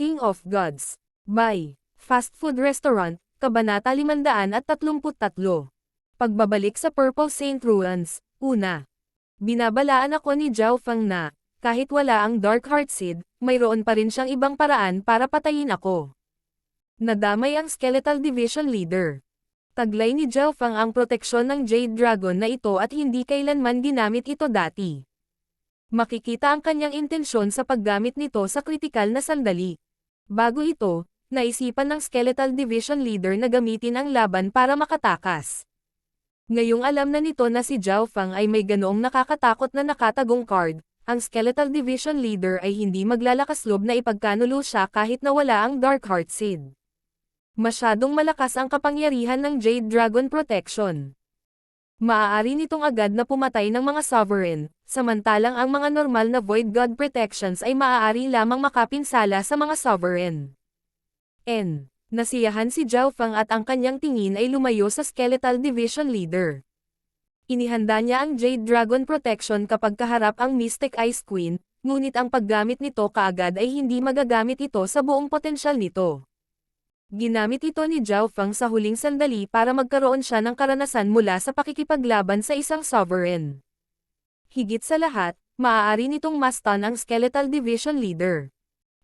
King of Gods. By Fast Food Restaurant, Kabanata 533. Pagbabalik sa Purple Saint Ruins. Una. Binabalaan ako ni Zhao Feng na, kahit wala ang Dark Heart Seed, mayroon pa rin siyang ibang paraan para patayin ako. Nadamay ang Skeletal Division Leader. Taglay ni Zhao Feng ang proteksyon ng Jade Dragon na ito at hindi kailanman ginamit ito dati. Makikita ang kanyang intensyon sa paggamit nito sa kritikal na sandali. Bago ito, naisipan ng Skeletal Division Leader na gamitin ang laban para makatakas. Ngayong alam na nito na si Zhao Feng ay may ganoong nakakatakot na nakatagong card, ang Skeletal Division Leader ay hindi maglalakas loob na ipagkanulo siya kahit na wala ang Dark Heart Seed. Masyadong malakas ang kapangyarihan ng Jade Dragon Protection. Maaari nitong agad na pumatay ng mga Sovereign, samantalang ang mga normal na Void God Protections ay maaari lamang makapinsala sa mga Sovereign. Nasiyahan si Zhao Feng at ang kanyang tingin ay lumayo sa Skeletal Division Leader. Inihanda niya ang Jade Dragon Protection kapag kaharap ang Mystic Ice Queen, ngunit ang paggamit nito kaagad ay hindi magagamit ito sa buong potensyal nito. Ginamit ito ni Zhao Feng sa huling sandali para magkaroon siya ng karanasan mula sa pakikipaglaban sa isang Sovereign. Higit sa lahat, maaari nitong ma-stun ang Skeletal Division Leader.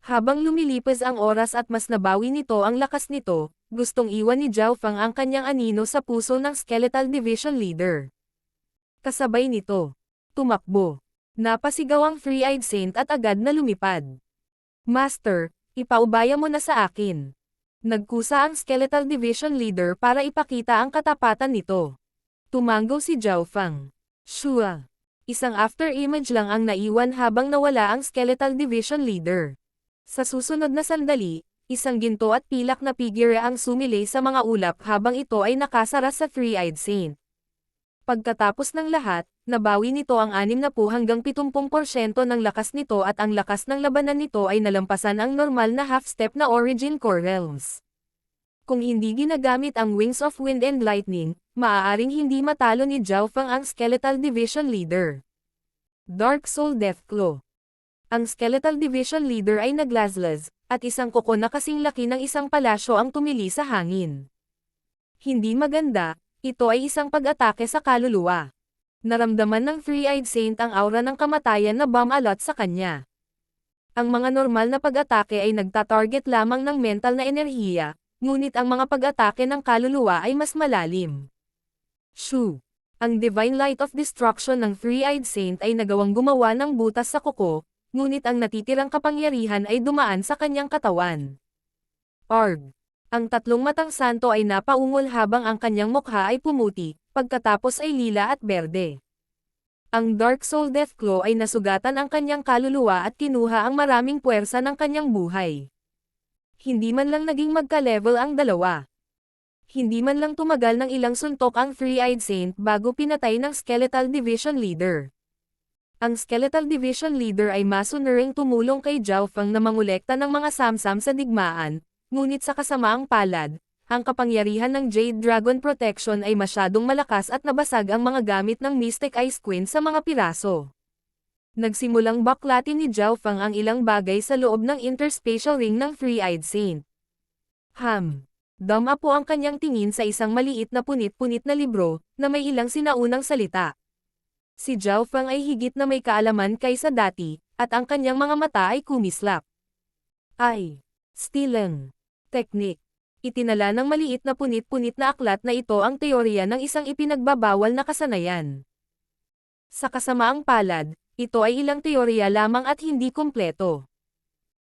Habang lumilipas ang oras at mas nabawi nito ang lakas nito, gustong iwan ni Zhao Feng ang kanyang anino sa puso ng Skeletal Division Leader. Kasabay nito, tumakbo. Napasigaw ang Three-Eyed Saint at agad na lumipad. Master, ipaubaya mo na sa akin. Nagkusa ang Skeletal Division Leader para ipakita ang katapatan nito. Tumanggo si Zhao Feng. Shua. Isang after-image lang ang naiwan habang nawala ang Skeletal Division Leader. Sa susunod na sandali, isang ginto at pilak na figure ang sumilay sa mga ulap habang ito ay nakasara sa Three-Eyed Saint. Pagkatapos ng lahat, nabawi nito ang 60 hanggang 70% ng lakas nito at ang lakas ng labanan nito ay nalampasan ang normal na half-step na Origin Core Realms. Kung hindi ginagamit ang Wings of Wind and Lightning, maaaring hindi matalo ni Zhao Feng ang Skeletal Division Leader. Dark Soul Deathclaw. Ang Skeletal Division Leader ay naglaslas, at isang kuko na kasing laki ng isang palasyo ang tumili sa hangin. Hindi maganda. Ito ay isang pag-atake sa kaluluwa. Naramdaman ng Three-Eyed Saint ang aura ng kamatayan na bumalot sa kanya. Ang mga normal na pag-atake ay nagtatarget lamang ng mental na enerhiya, ngunit ang mga pag-atake ng kaluluwa ay mas malalim. Shu! Ang Divine Light of Destruction ng Three-Eyed Saint ay nagawang gumawa ng butas sa kuko, ngunit ang natitirang kapangyarihan ay dumaan sa kanyang katawan. Org! Ang tatlong matang santo ay napaungol habang ang kanyang mukha ay pumuti, pagkatapos ay lila at berde. Ang Dark Soul Deathclaw ay nasugatan ang kanyang kaluluwa at kinuha ang maraming puwersa ng kanyang buhay. Hindi man lang naging magka-level ang dalawa. Hindi man lang tumagal ng ilang suntok ang Three-Eyed Saint bago pinatay ng Skeletal Division Leader. Ang Skeletal Division Leader ay masunuring tumulong kay Zhao Feng na mangolekta ng mga samsam sa digmaan. Ngunit sa kasamaang palad, ang kapangyarihan ng Jade Dragon Protection ay masyadong malakas at nabasag ang mga gamit ng Mystic Ice Queen sa mga piraso. Nagsimulang baklatin ni Zhao Feng ang ilang bagay sa loob ng interspatial ring ng Three-Eyed Saint. Dama po ang kanyang tingin sa isang maliit na punit-punit na libro, na may ilang sinaunang salita. Si Zhao Feng ay higit na may kaalaman kaysa dati, at ang kanyang mga mata ay kumislap. Stealing Technique. Itinala ng maliit na punit-punit na aklat na ito ang teorya ng isang ipinagbabawal na kasanayan. Sa kasamaang palad, ito ay ilang teorya lamang at hindi kumpleto.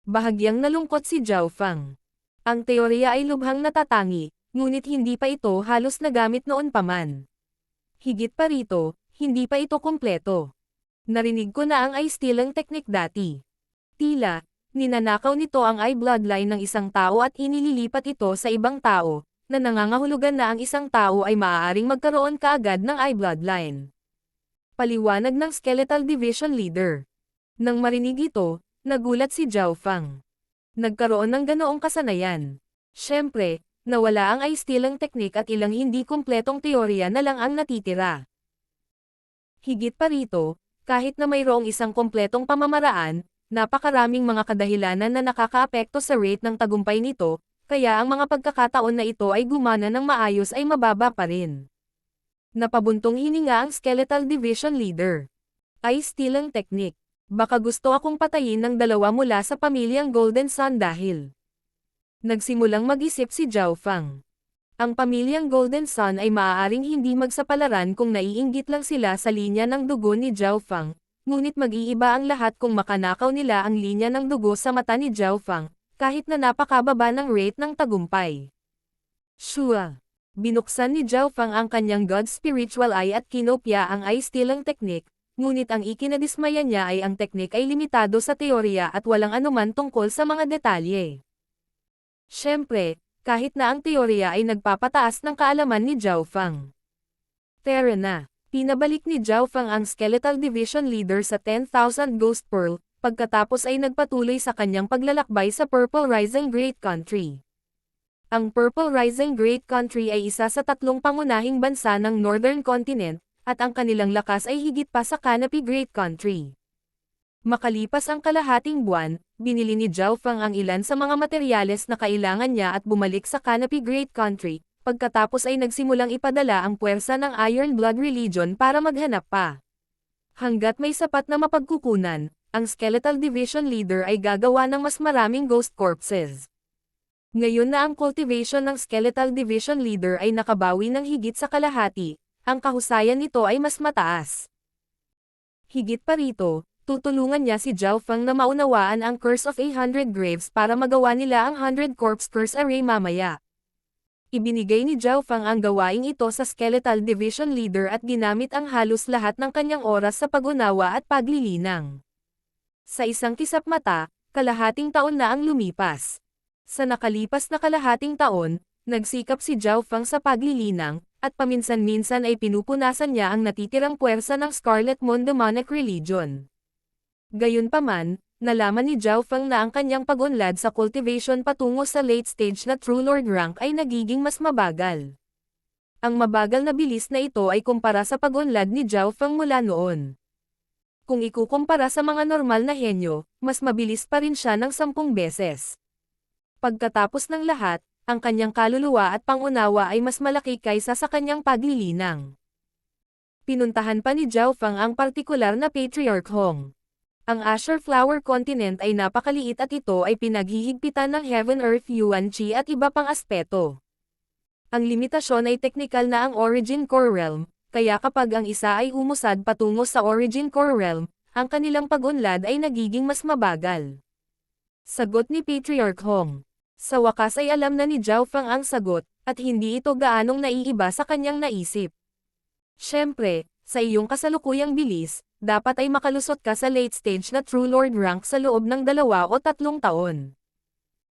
Bahagyang nalungkot si Zhao Feng. Ang teorya ay lubhang natatangi, ngunit hindi pa ito halos nagamit noon pa man. Higit pa rito, hindi pa ito kumpleto. Narinig ko na ang eye stealing technique dati. Tila, ninanakaw nito ang eye bloodline ng isang tao at inililipat ito sa ibang tao, na nangangahulugan na ang isang tao ay maaaring magkaroon kaagad ng eye bloodline. Paliwanag ng Skeletal Division Leader. Nang marinig ito, nagulat si Zhao Feng. Nagkaroon ng ganoong kasanayan. Siyempre, nawala ang eye stealing technique at ilang hindi kumpletong teorya na lang ang natitira. Higit pa rito, kahit na mayroong isang kumpletong pamamaraan, Napakaraming mga kadahilanan na nakakaapekto sa rate ng tagumpay nito, kaya ang mga pagkakataon na ito ay gumana ng maayos ay mababa pa rin. Napabuntong hininga ang Skeletal Division Leader. Ay stilang technique. Baka gusto akong patayin ng dalawa mula sa pamilyang Golden Sun dahil. Nagsimulang mag-isip si Zhao Fang. Ang pamilyang Golden Sun ay maaaring hindi magsapalaran kung naiinggit lang sila sa linya ng dugo ni Zhao Fang, ngunit mag-iiba ang lahat kung makanakaw nila ang linya ng dugo sa mata ni Zhao Fang, kahit na napakababa ng rate ng tagumpay. Shua. Binuksan ni Zhao Fang ang kanyang God Spiritual Eye at kinopya ang Eye Stealing Technique, ngunit ang ikinadismaya niya ay ang teknik ay limitado sa teorya at walang anuman tungkol sa mga detalye. Siyempre, kahit na ang teorya ay nagpapataas ng kaalaman ni Zhao Fang. Tara na. Pinabalik ni Zhao Fang ang Skeletal Division Leader sa 10,000 Ghost Pearl, pagkatapos ay nagpatuloy sa kanyang paglalakbay sa Purple Rising Great Country. Ang Purple Rising Great Country ay isa sa tatlong pangunahing bansa ng Northern Continent, at ang kanilang lakas ay higit pa sa Canopy Great Country. Makalipas ang kalahating buwan, binili ni Zhao Fang ang ilan sa mga materyales na kailangan niya at bumalik sa Canopy Great Country, pagkatapos ay nagsimulang ipadala ang puwersa ng Iron Blood Religion para maghanap pa. Hanggat may sapat na mapagkukunan, ang Skeletal Division Leader ay gagawa ng mas maraming Ghost Corpses. Ngayon na ang cultivation ng Skeletal Division Leader ay nakabawi ng higit sa kalahati, ang kahusayan nito ay mas mataas. Higit pa rito, tutulungan niya si Zhao Fang na maunawaan ang Curse of 100 Graves para magawa nila ang 100 Corpse Curse Array mamaya. Ibinigay ni Zhao Fang ang gawaing ito sa Skeletal Division Leader at ginamit ang halos lahat ng kanyang oras sa pag-unawa at paglilinang. Sa isang kisap mata, kalahating taon na ang lumipas. Sa nakalipas na kalahating taon, nagsikap si Zhao Fang sa paglilinang, at paminsan-minsan ay pinupunasan niya ang natitirang puwersa ng Scarlet Moon Demonic Religion. Gayunpaman, nalaman ni Zhao Fang na ang kanyang pag-unlad sa cultivation patungo sa late stage na True Lord rank ay nagiging mas mabagal. Ang mabagal na bilis na ito ay kumpara sa pag-unlad ni Zhao Fang mula noon. Kung ikukumpara sa mga normal na henyo, mas mabilis pa rin siya ng 10 beses. Pagkatapos ng lahat, ang kanyang kaluluwa at pangunawa ay mas malaki kaysa sa kanyang paglilinang. Pinuntahan pa ni Zhao Fang ang partikular na Patriarch Hong. Ang Azure Flower Continent ay napakaliit at ito ay pinaghihigpitan ng Heaven Earth Yuan Qi at iba pang aspeto. Ang limitasyon ay teknikal na ang Origin Core Realm, kaya kapag ang isa ay umusad patungo sa Origin Core Realm, ang kanilang pag-unlad ay nagiging mas mabagal. Sagot ni Patriarch Hong. Sa wakas ay alam na ni Zhao Fang ang sagot, at hindi ito gaanong naiiba sa kanyang naisip. Siyempre, sa iyong kasalukuyang bilis, dapat ay makalusot ka sa late stage na True Lord rank sa loob ng 2 o 3 taon.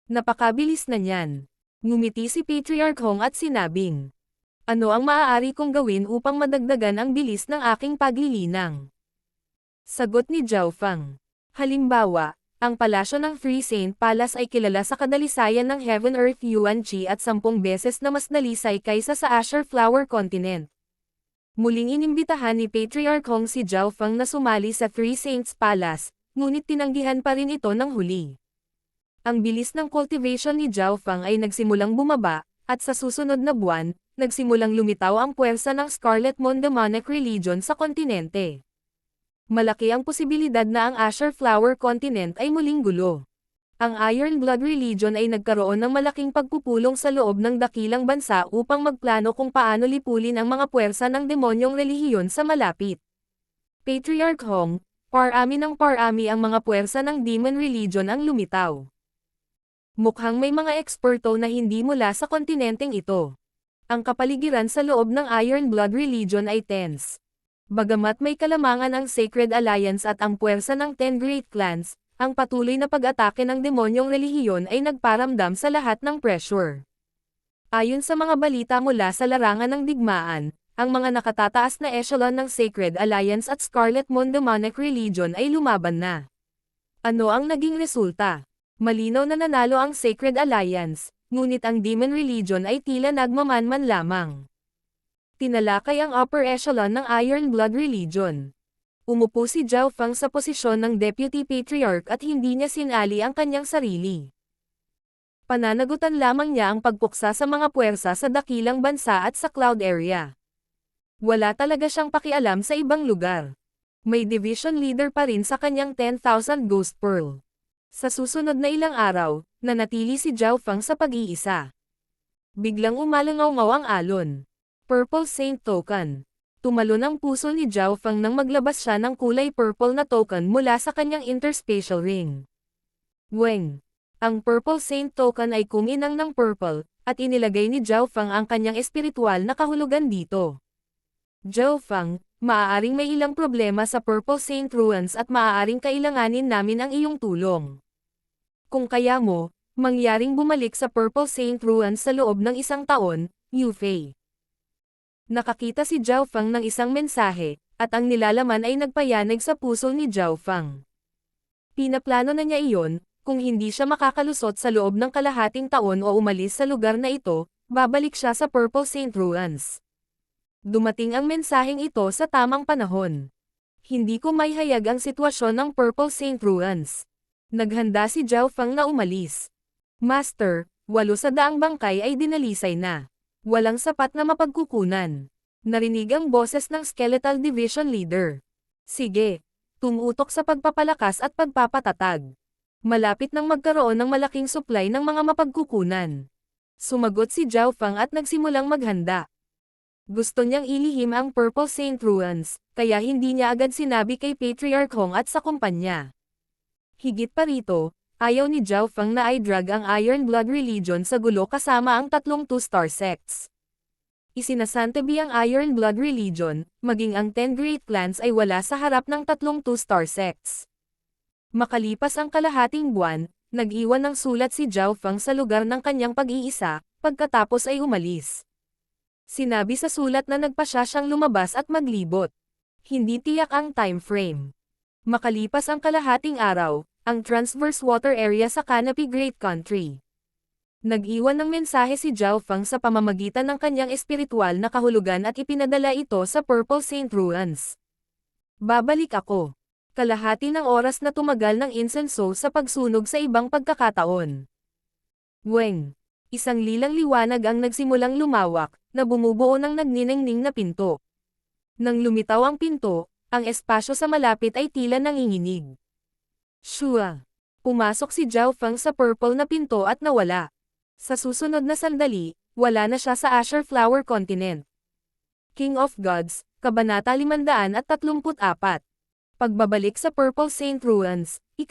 Napakabilis na niyan. Ngumiti si Patriarch Hong at sinabing, ano ang maaari kong gawin upang madagdagan ang bilis ng aking paglilinang? Sagot ni Zhao Fang. Halimbawa, ang palasyo ng Three Saint Palace ay kilala sa kadalisayan ng Heaven Earth Yuan Qi at 10 beses na mas dalisay kaysa sa Azure Flower Continent. Muling inimbitahan ni Patriarch Hong si Zhao Fang na sumali sa Three Saints Palace, ngunit tinanggihan pa rin ito ng huli. Ang bilis ng cultivation ni Zhao Fang ay nagsimulang bumaba, at sa susunod na buwan, nagsimulang lumitaw ang puwersa ng Scarlet Moon Demonic Religion sa kontinente. Malaki ang posibilidad na ang Azure Flower Continent ay muling gulo. Ang Iron Blood Religion ay nagkaroon ng malaking pagpupulong sa loob ng dakilang bansa upang magplano kung paano lipulin ang mga puwersa ng demonyong relihiyon sa malapit. Patriarch Hong, parami ng parami ang mga puwersa ng Demon Religion ang lumitaw. Mukhang may mga eksperto na hindi mula sa kontinenteng ito. Ang kapaligiran sa loob ng Iron Blood Religion ay tense. Bagamat may kalamangan ang Sacred Alliance at ang puwersa ng 10 Great Clans, ang patuloy na pag-atake ng demonyong relihiyon ay nagparamdam sa lahat ng pressure. Ayon sa mga balita mula sa larangan ng digmaan, ang mga nakatataas na echelon ng Sacred Alliance at Scarlet Moon Demonic Religion ay lumaban na. Ano ang naging resulta? Malinaw na nanalo ang Sacred Alliance, ngunit ang Demon Religion ay tila nagmamanman lamang. Tinalakay ang upper echelon ng Iron Blood Religion. Umupo si Zhao Fang sa posisyon ng Deputy Patriarch at hindi niya sinali ang kanyang sarili. Pananagutan lamang niya ang pagpuksa sa mga puwersa sa dakilang bansa at sa Cloud Area. Wala talaga siyang pakialam sa ibang lugar. May division leader pa rin sa kanyang 10,000 Ghost Pearl. Sa susunod na ilang araw, nanatili si Zhao Fang sa pag-iisa. Biglang umalangaw-ngaw ang alon. Purple Saint Token. Tumalon ang puso ni Zhao Fang nang maglabas siya ng kulay purple na token mula sa kanyang interspatial ring. Weng. Ang Purple Saint Token ay kuminang ng purple, at inilagay ni Zhao Fang ang kanyang espiritual na kahulugan dito. Zhao Fang, maaaring may ilang problema sa Purple Saint Ruins at maaaring kailanganin namin ang iyong tulong. Kung kaya mo, mangyaring bumalik sa Purple Saint Ruins sa loob ng 1 taon, Yu Fei. Nakakita si Zhao Fang ng isang mensahe, at ang nilalaman ay nagpayanig sa puso ni Zhao Fang. Pinaplano na niya iyon, kung hindi siya makakalusot sa loob ng kalahating taon o umalis sa lugar na ito, babalik siya sa Purple Saint Ruins. Dumating ang mensaheng ito sa tamang panahon. Hindi ko maihayag ang sitwasyon ng Purple Saint Ruins. Naghanda si Zhao Fang na umalis. Master, 8 sa daang bangkay ay dinalisay na. Walang sapat na mapagkukunan. Narinig ang boses ng Skeletal Division Leader. Sige, tumutok sa pagpapalakas at pagpapatatag. Malapit nang magkaroon ng malaking supply ng mga mapagkukunan. Sumagot si Zhao Fang at nagsimulang maghanda. Gusto niyang ilihim ang Purple Saint Ruins, kaya hindi niya agad sinabi kay Patriarch Hong at sa kumpanya. Higit pa rito, ayaw ni Zhao Fang na i-drag ang Iron Blood Religion sa gulo kasama ang 3 two-star sects. Isinasantabi ang Iron Blood Religion, maging ang 10 Great Clans ay wala sa harap ng 3 two-star sects. Makalipas ang kalahating buwan, nag-iwan ng sulat si Zhao Fang sa lugar ng kanyang pag-iisa, pagkatapos ay umalis. Sinabi sa sulat na nagpasya siyang lumabas at maglibot. Hindi tiyak ang time frame. Makalipas ang kalahating araw, ang Transverse Water Area sa Canopy Great Country. Nag-iwan ng mensahe si Zhao Fang sa pamamagitan ng kanyang espiritual na kahulugan at ipinadala ito sa Purple Saint Ruins. Babalik ako. Kalahati ng oras na tumagal ng insenso sa pagsunog sa ibang pagkakataon. Weng. Isang lilang liwanag ang nagsimulang lumawak, na bumubuo ng nagniningning na pinto. Nang lumitaw ang pinto, ang espasyo sa malapit ay tila nanginginig. Shua! Pumasok si Zhao Fang sa purple na pinto at nawala. Sa susunod na sandali, wala na siya sa Azure Flower Continent. King of Gods, Kabanata 534. Pagbabalik sa Purple Saint Ruins, 2.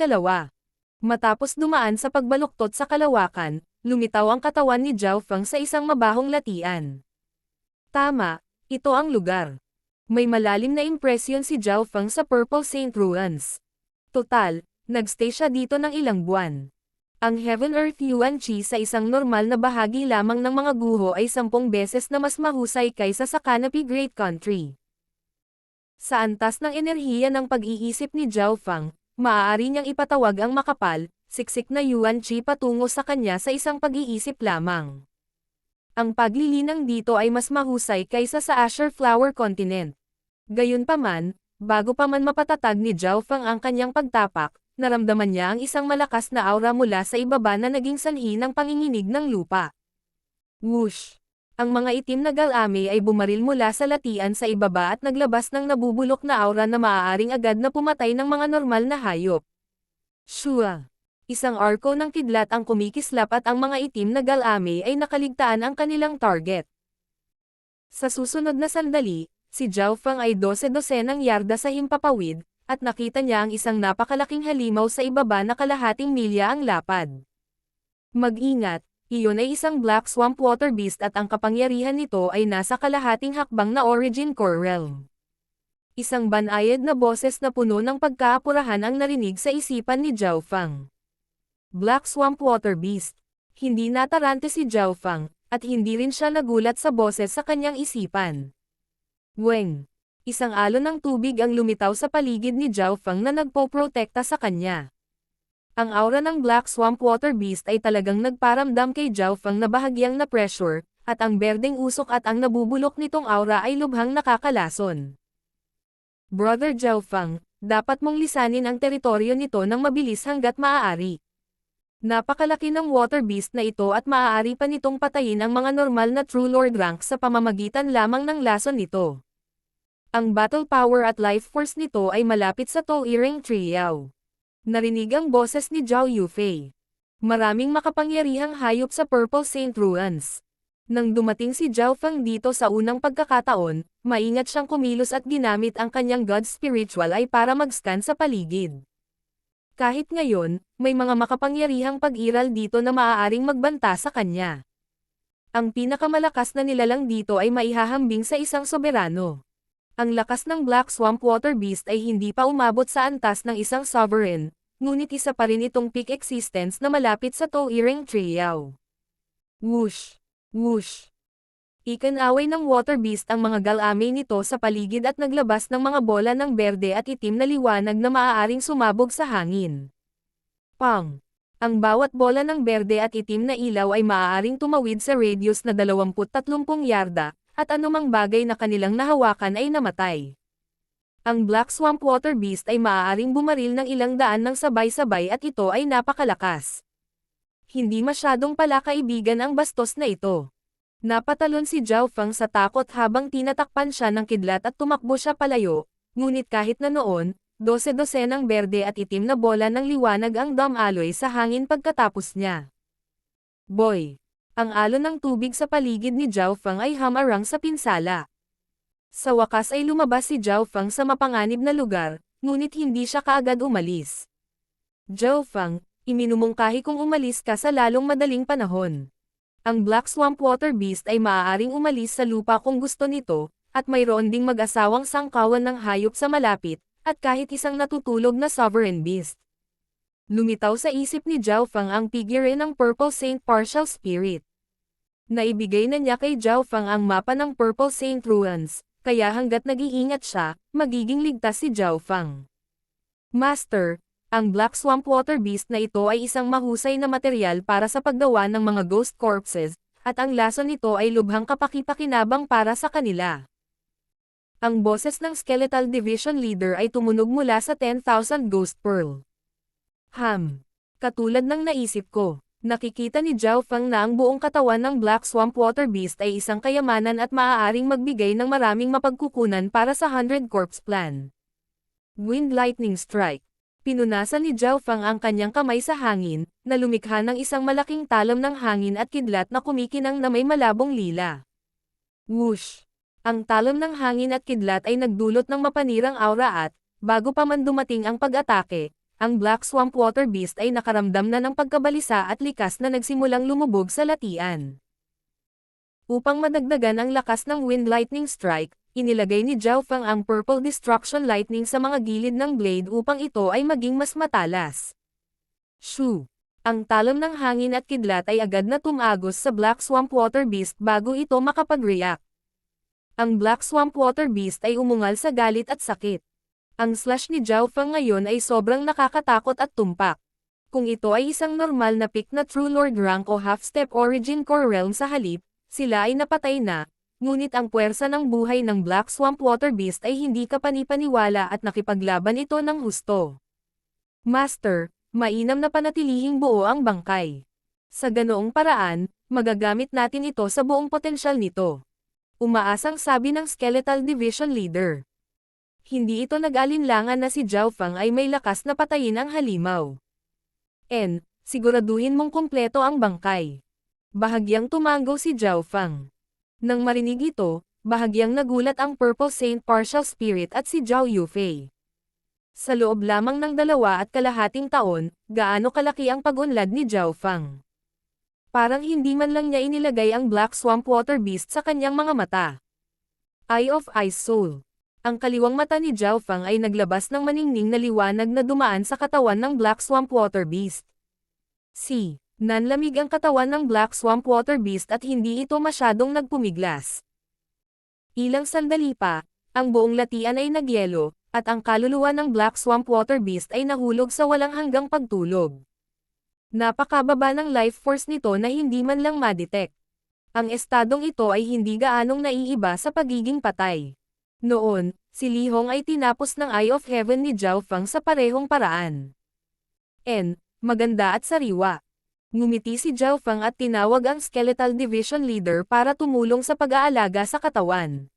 Matapos dumaan sa pagbaluktot sa kalawakan, lumitaw ang katawan ni Zhao Fang sa isang mabahong latian. Tama, ito ang lugar. May malalim na impresyon si Zhao Fang sa Purple Saint Ruins. Total, nagstay siya dito ng ilang buwan. Ang Heaven Earth Yuan Chi sa isang normal na bahagi lamang ng mga guho ay 10 beses na mas mahusay kaysa sa Canopy Great Country. Sa antas ng enerhiya ng pag-iisip ni Zhao Fang, maaari niyang ipatawag ang makapal, siksik na Yuan Chi patungo sa kanya sa isang pag-iisip lamang. Ang paglilinang dito ay mas mahusay kaysa sa Azure Flower Continent. Gayunpaman, bago pa man mapatatag ni Zhao Fang ang kanyang pagtapak, naramdaman niya ang isang malakas na aura mula sa ibaba na naging sanhi ng panginginig ng lupa. Whoosh! Ang mga itim na galame ay bumaril mula sa latian sa ibaba at naglabas ng nabubulok na aura na maaaring agad na pumatay ng mga normal na hayop. Shua! Isang arko ng kidlat ang kumikislap at ang mga itim na galame ay nakaligtaan ang kanilang target. Sa susunod na sandali, si Zhao Fang ay 12-dosenang yarda sa himpapawid, at nakita niya ang isang napakalaking halimaw sa ibaba na kalahating milya ang lapad. Mag-ingat, iyon ay isang Black Swamp Water Beast at ang kapangyarihan nito ay nasa kalahating hakbang na Origin Core Realm. Isang banayad na boses na puno ng pagkaapurahan ang narinig sa isipan ni Zhao Fang. Black Swamp Water Beast. Hindi natarante si Zhao Fang, at hindi rin siya nagulat sa boses sa kanyang isipan. Weng. Isang alon ng tubig ang lumitaw sa paligid ni Zhao Fang na nagpoprotekta sa kanya. Ang aura ng Black Swamp Water Beast ay talagang nagparamdam kay Zhao Fang na bahagyang na pressure, at ang berdeng usok at ang nabubulok nitong aura ay lubhang nakakalason. Brother Jiaofang, dapat mong lisanin ang teritoryo nito ng mabilis hanggat maaari. Napakalaki ng water beast na ito at maaari pa nitong patayin ang mga normal na True Lord rank sa pamamagitan lamang ng lason nito. Ang battle power at life force nito ay malapit sa Tol-Iring Triao. Narinig ang boses ni Zhao Yufei. Maraming makapangyarihang hayop sa Purple Saint Ruins. Nang dumating si Jiaofang dito sa unang pagkakataon, maingat siyang kumilos at ginamit ang kanyang God Spiritual Eye para mag-scan sa paligid. Kahit ngayon, may mga makapangyarihang pag-iral dito na maaaring magbanta sa kanya. Ang pinakamalakas na nilalang dito ay maihahambing sa isang soberano. Ang lakas ng Black Swamp Water Beast ay hindi pa umabot sa antas ng isang sovereign, ngunit isa pa rin itong peak existence na malapit sa Tol-Iring Triao. Whoosh! Whoosh! Ikinaway ng water beast ang mga galamay nito sa paligid at naglabas ng mga bola ng berde at itim na liwanag na maaaring sumabog sa hangin. Pang! Ang bawat bola ng berde at itim na ilaw ay maaaring tumawid sa radius na 20-30 yarda, at anumang bagay na kanilang nahawakan ay namatay. Ang Black Swamp Water Beast ay maaaring bumaril ng ilang daan ng sabay-sabay at ito ay napakalakas. Hindi masyadong palakaibigan ang bastos na ito. Napatalon si Jiaofang sa takot habang tinatakpan siya ng kidlat at tumakbo siya palayo, ngunit kahit na noon, 12 ng berde at itim na bola ng liwanag ang dumaloy sa hangin pagkatapos niya. Boy! Ang alon ng tubig sa paligid ni Jiaofang ay hamarang sa pinsala. Sa wakas ay lumabas si Jiaofang sa mapanganib na lugar, ngunit hindi siya kaagad umalis. Jiaofang, iminumungkahi kong umalis ka sa lalong madaling panahon. Ang Black Swamp Water Beast ay maaaring umalis sa lupa kung gusto nito, at mayroon ding mag-asawang sangkawan ng hayop sa malapit, at kahit isang natutulog na Sovereign Beast. Lumitaw sa isip ni Jiaofang ang figure ng Purple Saint Partial Spirit. Naibigay na niya kay Jiaofang ang mapa ng Purple Saint Ruins, kaya hanggat nag-iingat siya, magiging ligtas si Jiaofang. Master, ang Black Swamp Water Beast na ito ay isang mahusay na material para sa paggawa ng mga ghost corpses, at ang lason nito ay lubhang kapaki-pakinabang para sa kanila. Ang boses ng Skeletal Division Leader ay tumunog mula sa 10,000 Ghost Pearl. Katulad ng naisip ko, nakikita ni Jiaofang na ang buong katawan ng Black Swamp Water Beast ay isang kayamanan at maaaring magbigay ng maraming mapagkukunan para sa 100 Corpse Plan. Wind Lightning Strike. Pinunasan ni Jiaofang ang kanyang kamay sa hangin, na lumikha ng isang malaking talam ng hangin at kidlat na kumikinang na may malabong lila. Whoosh! Ang talam ng hangin at kidlat ay nagdulot ng mapanirang aura at, bago pa man dumating ang pag-atake, ang Black Swamp Water Beast ay nakaramdam na ng pagkabalisa at likas na nagsimulang lumubog sa latian. Upang madagdagan ang lakas ng Wind Lightning Strike, inilagay ni Jiaofang ang Purple Destruction Lightning sa mga gilid ng blade upang ito ay maging mas matalas. Shoo! Ang talam ng hangin at kidlat ay agad na tumagos sa Black Swamp Water Beast bago ito makapag-react. Ang Black Swamp Water Beast ay umungal sa galit at sakit. Ang slash ni Jiaofang ngayon ay sobrang nakakatakot at tumpak. Kung ito ay isang normal na pick na True Lord rank o half-step Origin Core Realm sa halip, sila ay napatay na. Ngunit ang puwersa ng buhay ng Black Swamp Water Beast ay hindi kapanipaniwala at nakipaglaban ito ng husto. Master, mainam na panatilihing buo ang bangkay. Sa ganoong paraan, magagamit natin ito sa buong potensyal nito. Umaasang sabi ng Skeletal Division Leader. Hindi ito nag-alinlangan na si Jiaofang ay may lakas na patayin ang halimaw. Siguraduhin mong kumpleto ang bangkay. Bahagyang tumango si Jiaofang. Nang marinig ito, bahagyang nagulat ang Purple Saint Partial Spirit at si Zhao Yufei. Sa loob lamang ng 2.5 taon, gaano kalaki ang pag-unlad ni Jiaofang. Parang hindi man lang niya inilagay ang Black Swamp Water Beast sa kanyang mga mata. Eye of Ice Soul. Ang kaliwang mata ni Jiaofang ay naglabas ng maningning na liwanag na dumaan sa katawan ng Black Swamp Water Beast. Nanlamig ang katawan ng Black Swamp Water Beast at hindi ito masyadong nagpumiglas. Ilang sandali pa, ang buong latian ay nagyelo, at ang kaluluwa ng Black Swamp Water Beast ay nahulog sa walang hanggang pagtulog. Napakababa ng life force nito na hindi man lang ma-detect. Ang estadong ito ay hindi gaanong naiiba sa pagiging patay. Noon, Si Li Hong ay tinapos ng Eye of Heaven ni Zhao Fang sa parehong paraan. Maganda at sariwa. Ngumiti si Zhao Fang at tinawag ang Skeletal Division Leader para tumulong sa pag-aalaga sa katawan.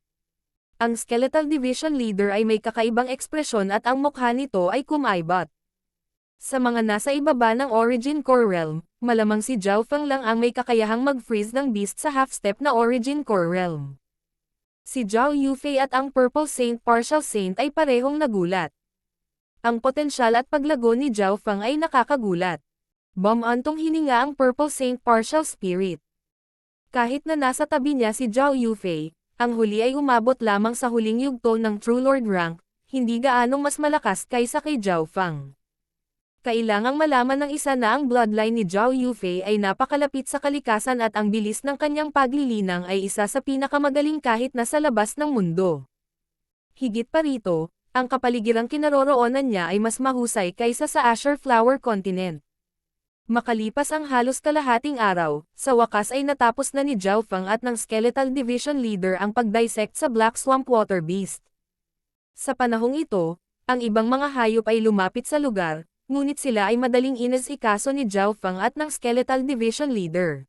Ang Skeletal Division Leader ay may kakaibang ekspresyon at ang mukha nito ay kumaibot. Sa mga nasa ibaba ng Origin Core Realm, malamang si Zhao Fang lang ang may kakayahang mag-freeze ng beast sa half-step na Origin Core Realm. Si Zhao Yufei at ang Purple Saint Partial Saint ay parehong nagulat. Ang potensyal at paglago ni Zhao Fang ay nakakagulat. Bumantong hininga ang Purple Saint Partial Spirit. Kahit na nasa tabi niya si Zhao Yufei, ang huli ay umabot lamang sa huling yugto ng True Lord rank, hindi gaanong mas malakas kaysa kay Zhao Fang. Kailangang malaman ng isa na ang bloodline ni Zhao Yufei ay napakalapit sa kalikasan at ang bilis ng kanyang paglilinang ay isa sa pinakamagaling kahit nasa labas ng mundo. Higit pa rito, ang kapaligirang kinaroroonan niya ay mas mahusay kaysa sa Azure Flower Continent. Makalipas ang halos kalahating araw, sa wakas ay natapos na ni Zhao Fang at ng Skeletal Division Leader ang pag-dissect sa Black Swamp Water Beast. Sa panahong ito, ang ibang mga hayop ay lumapit sa lugar, ngunit sila ay madaling inasikaso ni Zhao Fang at ng Skeletal Division Leader.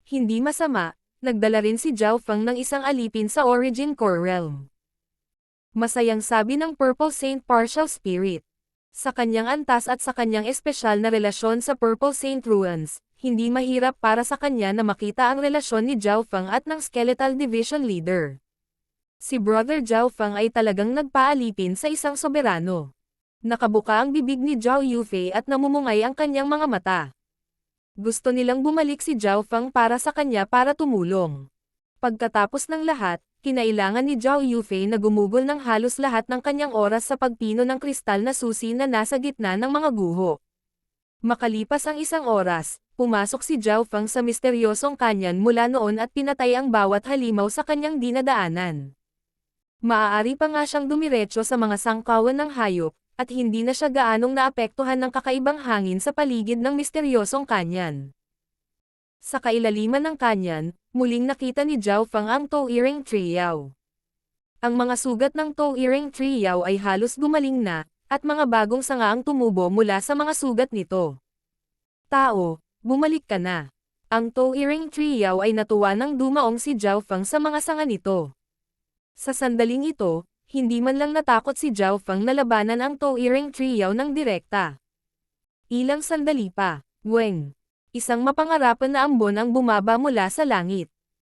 Hindi masama, nagdala rin si Zhao Fang ng isang alipin sa Origin Core Realm. Masayang sabi ng Purple Saint Partial Spirit. Sa kanyang antas at sa kanyang espesyal na relasyon sa Purple Saint Ruins, hindi mahirap para sa kanya na makita ang relasyon ni Zhao Fang at ng Skeletal Division Leader. Si Brother Zhao Fang ay talagang nagpaalipin sa isang soberano. Nakabuka ang bibig ni Zhao Yufei at namumungay ang kanyang mga mata. Gusto nilang bumalik si Zhao Fang para sa kanya para tumulong. Pagkatapos ng lahat, kinailangan ni Zhao Yufei na gumugol ng halos lahat ng kanyang oras sa pagpino ng kristal na susi na nasa gitna ng mga guho. Makalipas ang isang oras, pumasok si Zhao Fang sa misteryosong kanyan mula noon at pinatay ang bawat halimaw sa kanyang dinadaanan. Maaari pa nga siyang dumiretso sa mga sangkawan ng hayop, at hindi na siya gaanong naapektuhan ng kakaibang hangin sa paligid ng misteryosong kanyan. Sa kailaliman ng kanyan, muling nakita ni Zhao Fang ang Toe-Earing Triao. Ang mga sugat ng Toe-Earing Triao ay halos gumaling na, at mga bagong sanga ang tumubo mula sa mga sugat nito. Tao, bumalik ka na. Ang Toe-Earing Triao ay natuwa nang dumaong si Zhao Fang sa mga sanga nito. Sa sandaling ito, hindi man lang natakot si Zhao Fang na labanan ang Toe-Earing Triao ng direkta. Ilang sandali pa, Weng. Isang mapangarapan na ambon ang bumaba mula sa langit.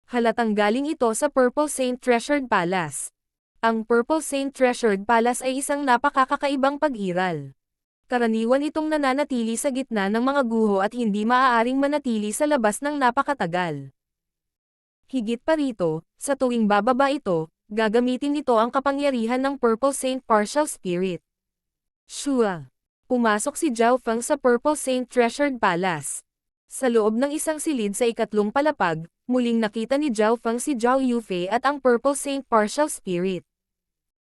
Halatang galing ito sa Purple Saint Treasured Palace. Ang Purple Saint Treasured Palace ay isang napakakakaibang pag-iral. Karaniwan itong nananatili sa gitna ng mga guho at hindi maaaring manatili sa labas ng napakatagal. Higit pa rito, sa tuwing bababa ito, gagamitin nito ang kapangyarihan ng Purple Saint Partial Spirit. Shua! Pumasok si Zhao Fang sa Purple Saint Treasured Palace. Sa loob ng isang silid sa ikatlong palapag, muling nakita ni Zhao Fang si Zhao Yufei at ang Purple Saint Partial Spirit.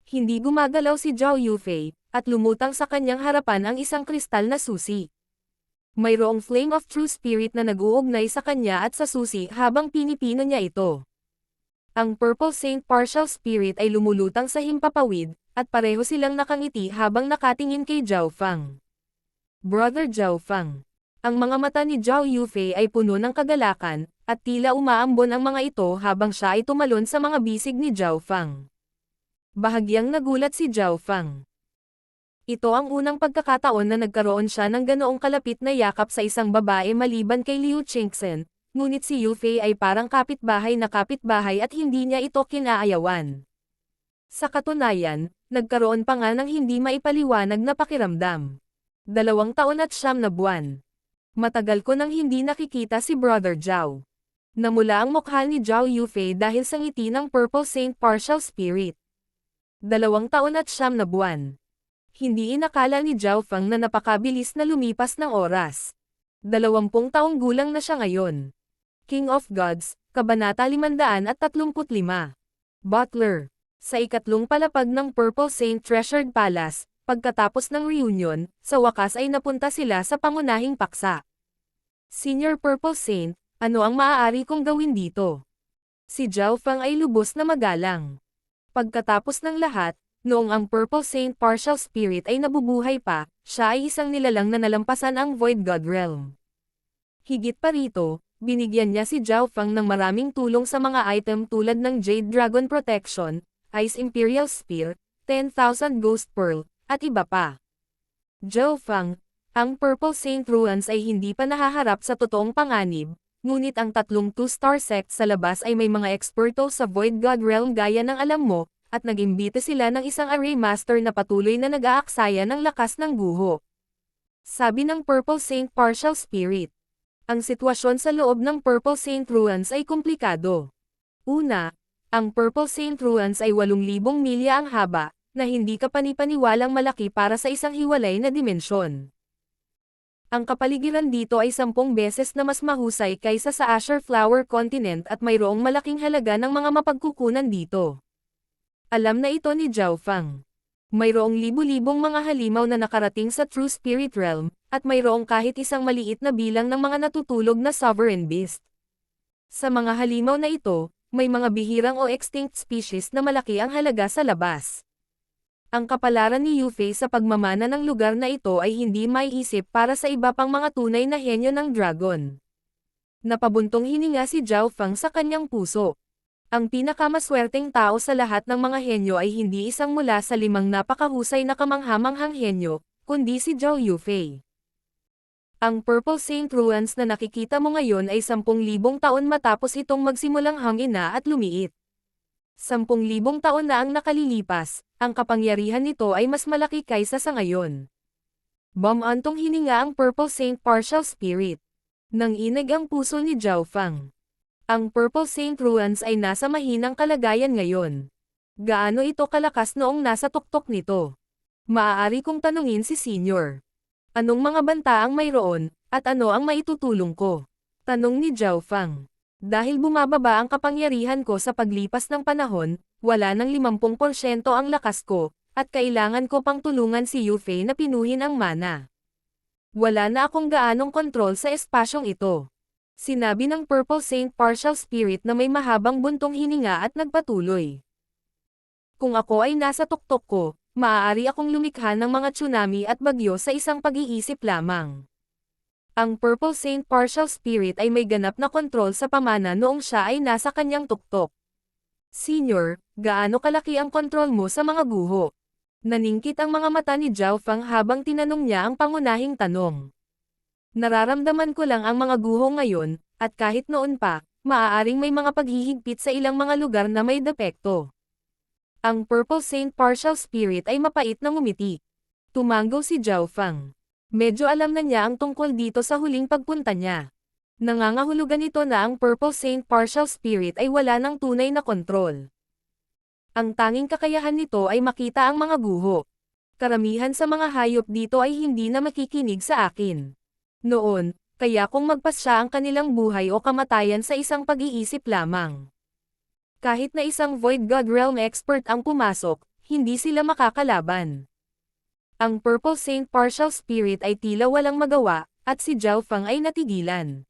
Hindi gumagalaw si Zhao Yufei, at lumutang sa kanyang harapan ang isang kristal na susi. Mayroong Flame of True Spirit na nag-uugnay sa kanya at sa susi habang pinipino niya ito. Ang Purple Saint Partial Spirit ay lumulutang sa himpapawid, at pareho silang nakangiti habang nakatingin kay Zhao Fang. Brother Zhao Fang. Ang mga mata ni Zhao Yufei ay puno ng kagalakan, at tila umaambon ang mga ito habang siya ay tumalon sa mga bisig ni Zhao Fang. Bahagyang nagulat si Zhao Fang. Ito ang unang pagkakataon na nagkaroon siya ng ganoong kalapit na yakap sa isang babae maliban kay Liu Qingxen, ngunit si Yufei ay parang kapitbahay na kapitbahay at hindi niya ito kinaayawan. Sa katunayan, nagkaroon pa nga ng hindi maipaliwanag na pakiramdam. 2 taon at 9 na buwan. Matagal ko nang hindi nakikita si Brother Zhao. Namula ang mukha ni Zhao Yufei dahil sa ngiti ng Purple Saint Partial Spirit. 2 taon at 9 na buwan. Hindi inakala ni Zhao Fang na napakabilis na lumipas ng oras. 20 taong gulang na siya ngayon. King of Gods, Kabanata 535. Butler. Sa ikatlong palapag ng Purple Saint Treasured Palace, pagkatapos ng reunion, sa wakas ay napunta sila sa pangunahing paksa. Senior Purple Saint, ano ang maaari kong gawin dito? Si Zhao Fang ay lubos na magalang. Pagkatapos ng lahat, noong ang Purple Saint Partial Spirit ay nabubuhay pa, siya ay isang nilalang na nalampasan ang Void God Realm. Higit pa rito, binigyan niya si Zhao Feng ng maraming tulong sa mga item tulad ng Jade Dragon Protection, Ice Imperial Spear, 10,000 Ghost Pearl, at iba pa. Zhao Feng, ang Purple Saint Ruins ay hindi pa nahaharap sa totoong panganib, ngunit ang tatlong 2-star sect sa labas ay may mga eksperto sa Void God Realm gaya ng alam mo, at nag-imbita sila ng isang array master na patuloy na nag-aaksaya ng lakas ng guho. Sabi ng Purple Saint Partial Spirit. Ang sitwasyon sa loob ng Purple Saint Ruins ay komplikado. Una, ang Purple Saint Ruins ay 8,000 milya ang haba, na hindi kapanipaniwalang malaki para sa isang hiwalay na dimensyon. Ang kapaligiran dito ay 10 beses na mas mahusay kaysa sa Azure Flower Continent at mayroong malaking halaga ng mga mapagkukunan dito. Alam na ito ni Zhao Feng. Mayroong libu-libong mga halimaw na nakarating sa True Spirit Realm, at mayroong kahit isang maliit na bilang ng mga natutulog na Sovereign Beast. Sa mga halimaw na ito, may mga bihirang o extinct species na malaki ang halaga sa labas. Ang kapalaran ni Yufei sa pagmamana ng lugar na ito ay hindi maiisip para sa iba pang mga tunay na henyo ng dragon. Napabuntong hininga si Zhao Feng sa kanyang puso. Ang pinakamaswerteng tao sa lahat ng mga henyo ay hindi isang mula sa 5 napakahusay na kamanghamanghang henyo, kundi si Zhao Yufei. Ang Purple Saint Ruins na nakikita mo ngayon ay 10,000 taon matapos itong magsimulang hangina at lumiit. 10,000 taon na ang nakalilipas, ang kapangyarihan nito ay mas malaki kaysa sa ngayon. Bumantong hininga ang Purple Saint Partial Spirit. Nanginig ang puso ni Zhao Feng. Ang Purple Saint Ruins ay nasa mahinang kalagayan ngayon. Gaano ito kalakas noong nasa tuktok nito? Maaari kong tanungin si Senior. Anong mga banta ang mayroon, at ano ang maitutulong ko? Tanong ni Zhao Feng. Dahil bumababa ang kapangyarihan ko sa paglipas ng panahon, wala ng 50% ang lakas ko, at kailangan ko pang tulungan si Yufei na pinuhin ang mana. Wala na akong gaanong kontrol sa espasyong ito. Sinabi ng Purple Saint Partial Spirit na may mahabang buntong hininga at nagpatuloy. Kung ako ay nasa tuktok ko, maaari akong lumikha ng mga tsunami at bagyo sa isang pag-iisip lamang. Ang Purple Saint Partial Spirit ay may ganap na kontrol sa pamana noong siya ay nasa kanyang tuktok. Senior, gaano kalaki ang kontrol mo sa mga guho? Naningkit ang mga mata ni Zhao Feng habang tinanong niya ang pangunahing tanong. Nararamdaman ko lang ang mga guho ngayon, at kahit noon pa, maaaring may mga paghihigpit sa ilang mga lugar na may depekto. Ang Purple Saint Partial Spirit ay mapait na ngumiti. Tumanggaw si Zhao Feng. Medyo alam na niya ang tungkol dito sa huling pagpunta niya. Nangangahulugan ito na ang Purple Saint Partial Spirit ay wala ng tunay na kontrol. Ang tanging kakayahan nito ay makita ang mga guho. Karamihan sa mga hayop dito ay hindi na makikinig sa akin. Noon, kaya kung magpasya ang kanilang buhay o kamatayan sa isang pag-iisip lamang. Kahit na isang Void God Realm expert ang pumasok, hindi sila makakalaban. Ang Purple Saint Partial Spirit ay tila walang magawa, at si Zhao Feng ay natigilan.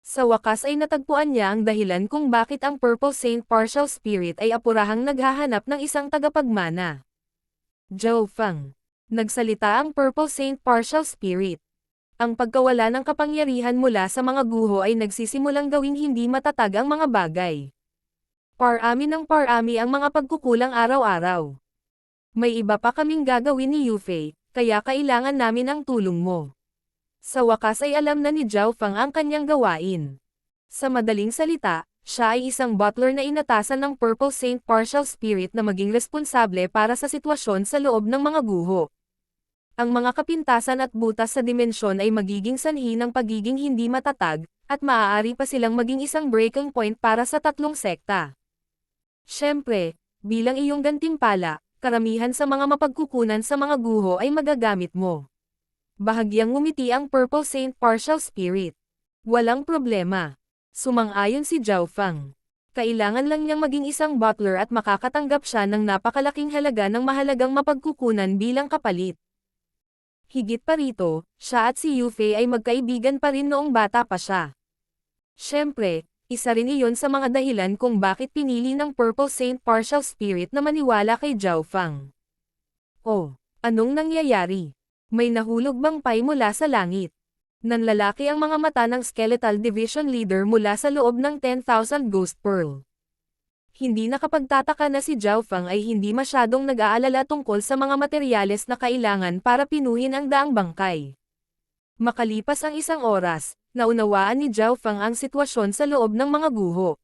Sa wakas ay natagpuan niya ang dahilan kung bakit ang Purple Saint Partial Spirit ay apurahang naghahanap ng isang tagapagmana. Zhao Feng. Nagsalita ang Purple Saint Partial Spirit. Ang pagkawala ng kapangyarihan mula sa mga guho ay nagsisimulang gawing hindi matatag ang mga bagay. Parami ng parami ang mga pagkukulang araw-araw. May iba pa kaming gagawin ni Yufei, kaya kailangan namin ang tulong mo. Sa wakas ay alam na ni Zhao Feng ang kanyang gawain. Sa madaling salita, siya ay isang butler na inatasan ng Purple Saint Partial Spirit na maging responsable para sa sitwasyon sa loob ng mga guho. Ang mga kapintasan at butas sa dimensyon ay magiging sanhi ng pagiging hindi matatag, at maaari pa silang maging isang breaking point para sa tatlong sekta. Siyempre, bilang iyong gantimpala, karamihan sa mga mapagkukunan sa mga guho ay magagamit mo. Bahagyang ngumiti ang Purple Saint Partial Spirit. Walang problema. Sumang-ayon si Zhao Feng. Kailangan lang niyang maging isang butler at makakatanggap siya ng napakalaking halaga ng mahalagang mapagkukunan bilang kapalit. Higit pa rito, siya at si Yufei ay magkaibigan pa rin noong bata pa siya. Siyempre, Isa rin iyon sa mga dahilan kung bakit pinili ng Purple Saint Partial Spirit na maniwala kay Zhao Fang. Oh, anong nangyayari? May nahulog bang pay mula sa langit? Nanlalaki ang mga mata ng Skeletal Division Leader mula sa loob ng 10,000 Ghost Pearl. Hindi nakapagtataka na si Zhao Fang ay hindi masyadong nag-aalala tungkol sa mga materyales na kailangan para pinuhin ang daang bangkay. Makalipas ang isang oras, naunawaan ni Zhao Fang ang sitwasyon sa loob ng mga guho.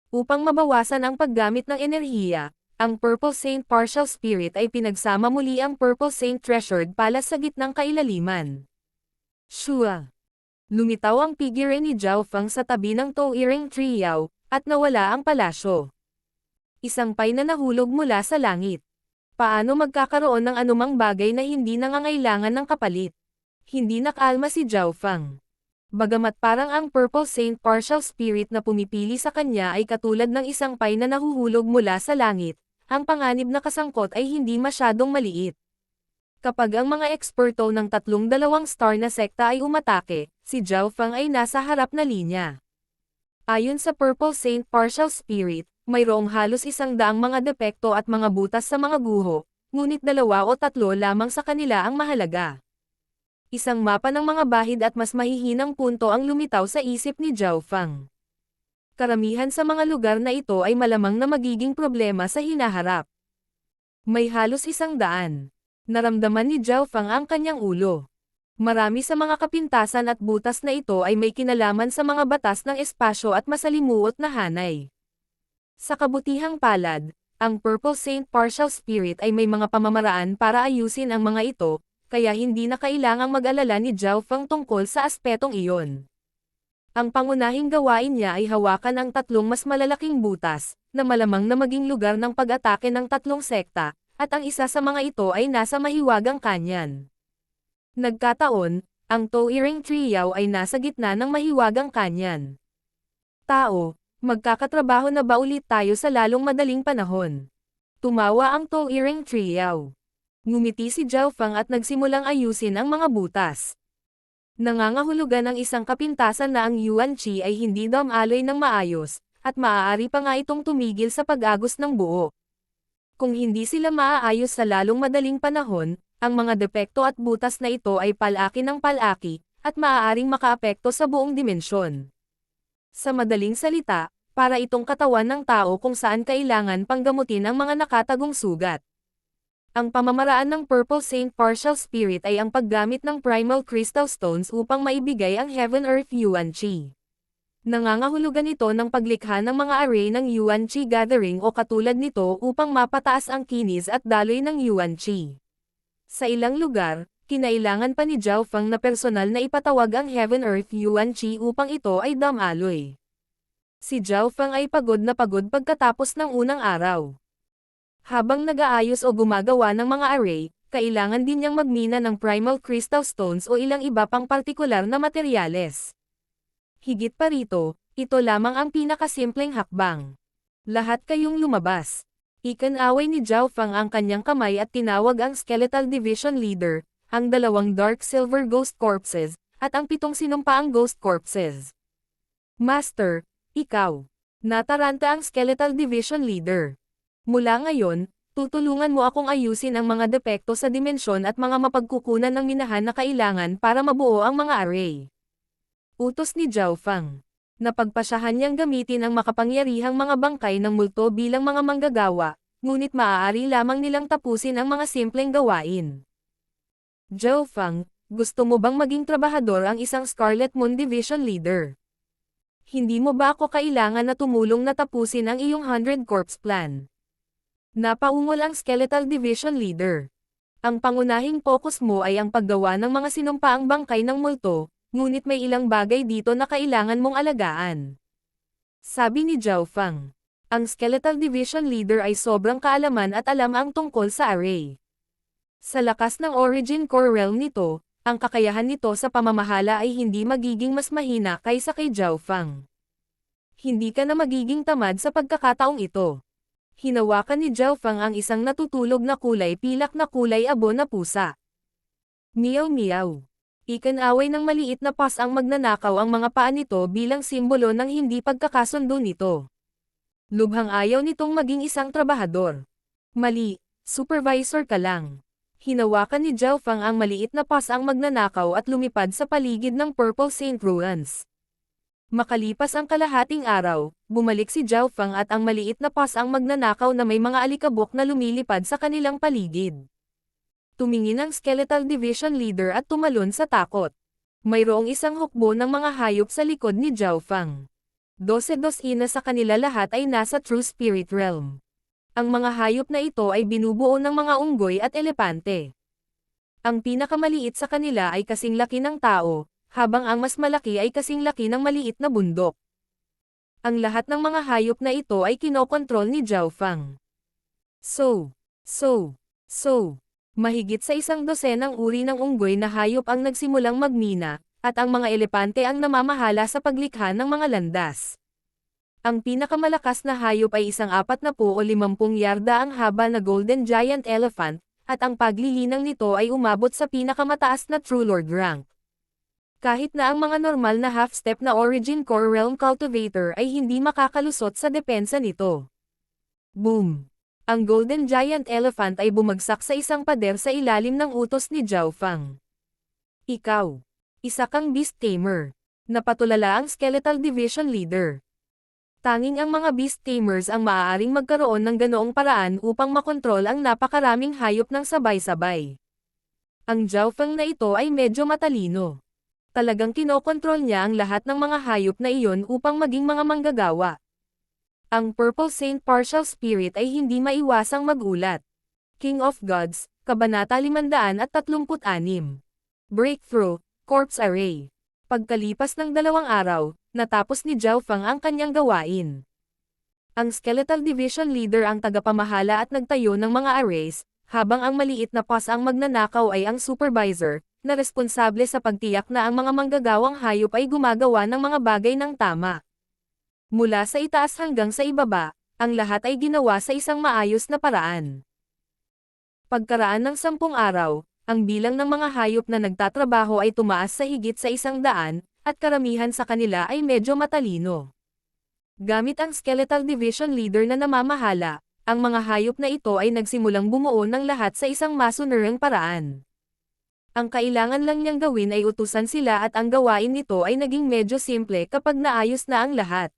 Upang mabawasan ang paggamit ng enerhiya, ang Purple Saint Partial Spirit ay pinagsama muli ang Purple Saint Treasured Palace sa gitnang kailaliman. Shua! Lumitaw ang figure ni Zhao Fang sa tabi ng towering Triao, at nawala ang palasyo. Isang pay na nahulog mula sa langit. Paano magkakaroon ng anumang bagay na hindi nangangailangan ng kapalit? Hindi nakalma si Zhao Fang. Bagamat parang ang Purple Saint Partial Spirit na pumipili sa kanya ay katulad ng isang pay na nahuhulog mula sa langit, ang panganib na kasangkot ay hindi masyadong maliit. Kapag ang mga eksperto ng 32 star na sekta ay umatake, si Zhao Fang ay nasa harap na linya. Ayon sa Purple Saint Partial Spirit, mayroong halos 100 mga depekto at mga butas sa mga guho, ngunit 2 o 3 lamang sa kanila ang mahalaga. Isang mapa ng mga bahid at mas mahihinang punto ang lumitaw sa isip ni Zhao Fang. Karamihan sa mga lugar na ito ay malamang na magiging problema sa hinaharap. May halos 100. Naramdaman ni Zhao Fang ang kanyang ulo. Marami sa mga kapintasan at butas na ito ay may kinalaman sa mga batas ng espasyo at masalimuot na hanay. Sa kabutihang palad, ang Purple Saint Partial Spirit ay may mga pamamaraan para ayusin ang mga ito, kaya hindi na kailangang mag-alala ni Zhao Fang tungkol sa aspetong iyon. Ang pangunahing gawain niya ay hawakan ang 3 mas malalaking butas, na malamang na maging lugar ng pag-atake ng 3 sekta, at ang isa sa mga ito ay nasa mahiwagang kanyan. Nagkataon, ang towering Triao ay nasa gitna ng mahiwagang kanyan. Tao, magkakatrabaho na ba ulit tayo sa lalong madaling panahon? Tumawa ang towering Triao. Ngumiti si Zhao Fang at nagsimulang ayusin ang mga butas. Nangangahulugan ng isang kapintasan na ang Yuan Qi ay hindi dumaloy ng maayos, at maaari pa nga itong tumigil sa pag-agos ng buo. Kung hindi sila maaayos sa lalong madaling panahon, ang mga depekto at butas na ito ay palaki ng palaki, at maaaring makaapekto sa buong dimensyon. Sa madaling salita, para itong katawan ng tao kung saan kailangan panggamutin ang mga nakatagong sugat. Ang pamamaraan ng Purple Saint Partial Spirit ay ang paggamit ng Primal Crystal Stones upang maibigay ang Heaven Earth Yuan Qi. Nangangahulugan ito ng paglikha ng mga array ng Yuan Qi Gathering o katulad nito upang mapataas ang kinis at daloy ng Yuan Qi. Sa ilang lugar, kinailangan pa ni Zhao Fang na personal na ipatawag ang Heaven Earth Yuan Qi upang ito ay dumaloy. Si Zhao Fang ay pagod na pagod pagkatapos ng unang araw. Habang nag-aayos o gumagawa ng mga array, kailangan din niyang magmina ng Primal Crystal Stones o ilang iba pang partikular na materyales. Higit pa rito, ito lamang ang pinakasimpleng hakbang. Lahat kayong lumabas. Ikinaway ni Zhao Fang ang kanyang kamay at tinawag ang Skeletal Division Leader, ang 2 Dark Silver Ghost Corpses, at ang 7 sinumpaang Ghost Corpses. Master, ikaw. Nataranta ang Skeletal Division Leader. Mula ngayon, tutulungan mo akong ayusin ang mga depekto sa dimensyon at mga mapagkukunan ng minahan na kailangan para mabuo ang mga array. Utos ni Zhao Fang. Napagpasyahan niyang gamitin ang makapangyarihang mga bangkay ng multo bilang mga manggagawa, ngunit maaari lamang nilang tapusin ang mga simpleng gawain. Zhao Fang, gusto mo bang maging trabahador ang isang Scarlet Moon Division Leader? Hindi mo ba ako kailangan na tumulong na tapusin ang iyong 100 Corpse Plan? Napaungol ang Skeletal Division Leader. Ang pangunahing focus mo ay ang paggawa ng mga sinumpaang bangkay ng multo, ngunit may ilang bagay dito na kailangan mong alagaan. Sabi ni Zhao Fang. Ang Skeletal Division Leader ay sobrang kaalaman at alam ang tungkol sa array. Sa lakas ng Origin Core Realm nito, ang kakayahan nito sa pamamahala ay hindi magiging mas mahina kaysa kay Zhao Fang. Hindi ka na magiging tamad sa pagkakataong ito. Hinawakan ni Zhao Fang ang isang natutulog na kulay pilak na kulay abo na pusa. Meow meow. Ikinaway ng maliit na pas ang magnanakaw ang mga paa nito bilang simbolo ng hindi pagkakasundo nito. Lubhang ayaw nitong maging isang trabahador. Mali, supervisor ka lang. Hinawakan ni Zhao Fang ang maliit na pas ang magnanakaw at lumipad sa paligid ng Purple Saint Ruins. Makalipas ang kalahating araw, bumalik si Zhao Fang at ang maliit na pas ang magnanakaw na may mga alikabok na lumilipad sa kanilang paligid. Tumingin ang Skeletal Division Leader at tumalon sa takot. Mayroong isang hukbo ng mga hayop sa likod ni Zhao Fang. 12-12 sa kanila lahat ay nasa True Spirit Realm. Ang mga hayop na ito ay binubuo ng mga unggoy at elepante. Ang pinakamaliit sa kanila ay kasing laki ng tao, habang ang mas malaki ay kasing laki ng maliit na bundok. Ang lahat ng mga hayop na ito ay kinokontrol ni Zhao Fang. Mahigit sa 12 uri ng unggoy na hayop ang nagsimulang magmina, at ang mga elepante ang namamahala sa paglikha ng mga landas. Ang pinakamalakas na hayop ay isang 40 o 50 yarda ang haba na Golden Giant Elephant, at ang paglilinang nito ay umabot sa pinakamataas na True Lord rank. Kahit na ang mga normal na half-step na Origin Core Realm Cultivator ay hindi makakalusot sa depensa nito. Boom! Ang Golden Giant Elephant ay bumagsak sa isang pader sa ilalim ng utos ni Zhao Fang. Ikaw, isa kang Beast Tamer. Napatulala ang Skeletal Division Leader. Tanging ang mga Beast Tamers ang maaaring magkaroon ng ganoong paraan upang makontrol ang napakaraming hayop ng sabay-sabay. Ang Zhao Fang na ito ay medyo matalino. Talagang kinokontrol niya ang lahat ng mga hayop na iyon upang maging mga manggagawa. Ang Purple Saint Partial Spirit ay hindi maiwasang magulat. King of Gods, Kabanata 536. Breakthrough, Corpse Array. Pagkalipas ng 2 araw, natapos ni Zhao Fang ang kanyang gawain. Ang Skeletal Division Leader ang tagapamahala at nagtayo ng mga arrays, habang ang maliit na pas ang magnanakaw ay ang supervisor, na responsable sa pagtiyak na ang mga manggagawang hayop ay gumagawa ng mga bagay ng tama. Mula sa itaas hanggang sa ibaba, ang lahat ay ginawa sa isang maayos na paraan. Pagkaraan ng 10 araw, ang bilang ng mga hayop na nagtatrabaho ay tumaas sa higit sa 100, at karamihan sa kanila ay medyo matalino. Gamit ang Skeletal Division Leader na namamahala, ang mga hayop na ito ay nagsimulang bumuo ng lahat sa isang masunurang paraan. Ang kailangan lang niyang gawin ay utusan sila at ang gawain nito ay naging medyo simple kapag naayos na ang lahat.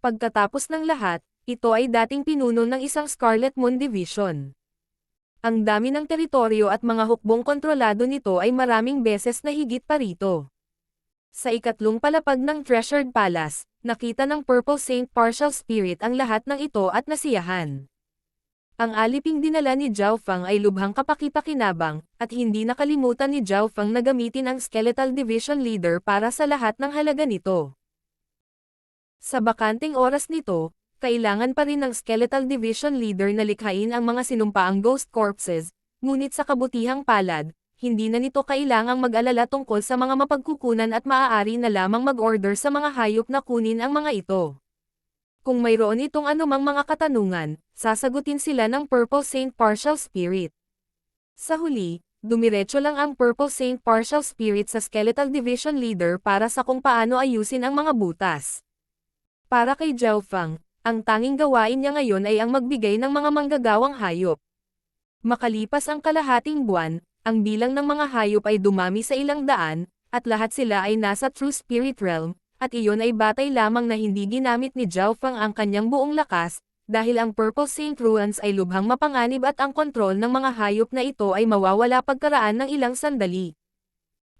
Pagkatapos ng lahat, ito ay dating pinuno ng isang Scarlet Moon Division. Ang dami ng teritoryo at mga hukbong kontrolado nito ay maraming beses na higit pa rito. Sa ikatlong palapag ng Treasured Palace, nakita ng Purple Saint Partial Spirit ang lahat ng ito at nasiyahan. Ang aliping dinala ni Zhao Fang ay lubhang kapaki-pakinabang, at hindi nakalimutan ni Zhao Fang na gamitin ang Skeletal Division Leader para sa lahat ng halaga nito. Sa bakanting oras nito, kailangan pa rin ng Skeletal Division Leader na likhain ang mga sinumpaang ghost corpses, ngunit sa kabutihang palad, hindi na nito kailangang mag-alala tungkol sa mga mapagkukunan at maaari na lamang mag-order sa mga hayop na kunin ang mga ito. Kung mayroon itong anumang mga katanungan, sasagutin sila ng Purple Saint Partial Spirit. Sa huli, dumiretso lang ang Purple Saint Partial Spirit sa Skeletal Division Leader para sa kung paano ayusin ang mga butas. Para kay Zhao Fang, ang tanging gawain niya ngayon ay ang magbigay ng mga manggagawang hayop. Makalipas ang kalahating buwan, ang bilang ng mga hayop ay dumami sa ilang daan, at lahat sila ay nasa True Spirit Realm, at iyon ay batay lamang na hindi ginamit ni Zhao Fang ang kanyang buong lakas, dahil ang Purple Saint Ruins ay lubhang mapanganib at ang kontrol ng mga hayop na ito ay mawawala pagkaraan ng ilang sandali.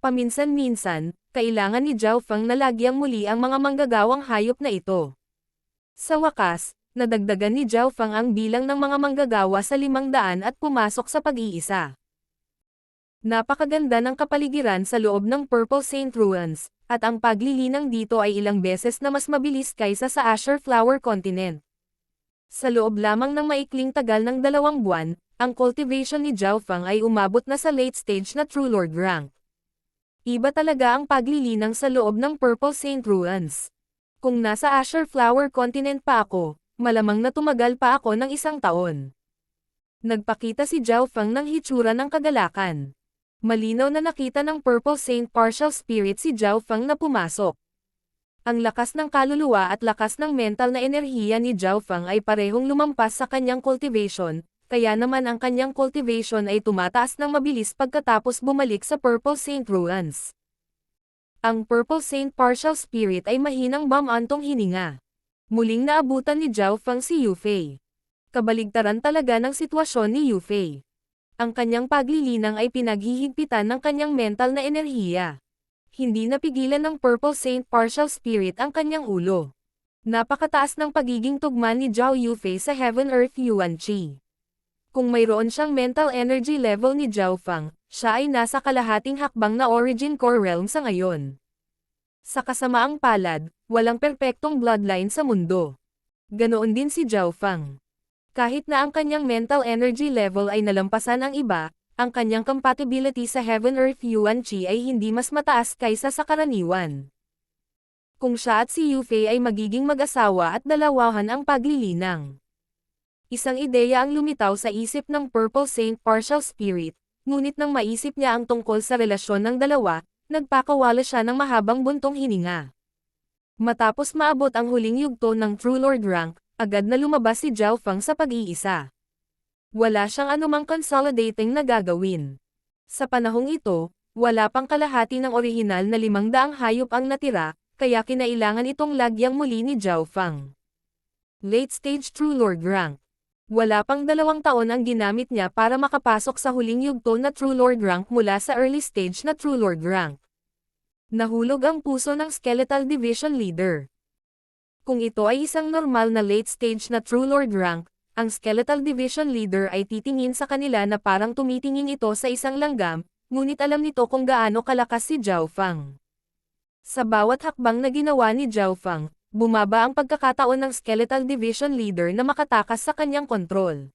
Paminsan-minsan, kailangan ni Zhao Fang na lagyang muli ang mga manggagawang hayop na ito. Sa wakas, nadagdagan ni Zhao Fang ang bilang ng mga manggagawa sa 500 at pumasok sa pag-iisa. Napakaganda ng kapaligiran sa loob ng Purple Saint Ruins, at ang paglilinang dito ay ilang beses na mas mabilis kaysa sa Azure Flower Continent. Sa loob lamang ng maikling tagal ng 2 buwan, ang cultivation ni Zhao Fang ay umabot na sa late stage na True Lord rank. Iba talaga ang paglilinang sa loob ng Purple Saint Ruins. Kung nasa Azure Flower Continent pa ako, malamang na tumagal pa ako ng 1 taon. Nagpakita si Zhao Fang ng hitsura ng kagalakan. Malinaw na nakita ng Purple Saint Partial Spirit si Zhao Feng na pumasok. Ang lakas ng kaluluwa at lakas ng mental na enerhiya ni Zhao Feng ay parehong lumampas sa kanyang cultivation, kaya naman ang kanyang cultivation ay tumataas ng mabilis pagkatapos bumalik sa Purple Saint Ruins. Ang Purple Saint Partial Spirit ay mahinang bumantong hininga. Muling naabutan ni Zhao Feng si Yufei. Kabaligtaran talaga ng sitwasyon ni Yufei. Ang kanyang paglilinang ay pinaghihigpitan ng kanyang mental na enerhiya. Hindi napigilan ng Purple Saint Partial Spirit ang kanyang ulo. Napakataas ng pagiging tugma ni Zhao Yufei sa Heaven Earth Yuan Qi. Kung mayroon siyang mental energy level ni Zhao Feng, siya ay nasa kalahating hakbang na Origin Core Realm sa ngayon. Sa kasamaang palad, walang perpektong bloodline sa mundo. Ganoon din si Zhao Feng. Kahit na ang kanyang mental energy level ay nalampasan ang iba, ang kanyang compatibility sa Heaven Earth Yuan Qi ay hindi mas mataas kaysa sa karaniwan. Kung siya at si Yufei ay magiging mag-asawa at dalawahan ang paglilinang. Isang ideya ang lumitaw sa isip ng Purple Saint Partial Spirit, ngunit nang maisip niya ang tungkol sa relasyon ng dalawa, nagpakawala siya ng mahabang buntong hininga. Matapos maabot ang huling yugto ng True Lord rank, agad na lumabas si Zhao Feng sa pag-iisa. Wala siyang anumang consolidating na gagawin. Sa panahong ito, wala pang kalahati ng orihinal na 500 hayop ang natira, kaya kinailangan itong lagyang muli ni Zhao Feng. Late Stage True Lord rank. Wala pang 2 taon ang ginamit niya para makapasok sa huling yugto na True Lord rank mula sa early stage na True Lord rank. Nahulog ang puso ng Skeletal Division Leader. Kung ito ay isang normal na late stage na True Lord rank, ang Skeletal Division Leader ay titingin sa kanila na parang tumitingin ito sa isang langgam, ngunit alam nito kung gaano kalakas si Zhao Feng. Sa bawat hakbang na ginawa ni Zhao Feng, bumaba ang pagkakataon ng Skeletal Division Leader na makatakas sa kanyang kontrol.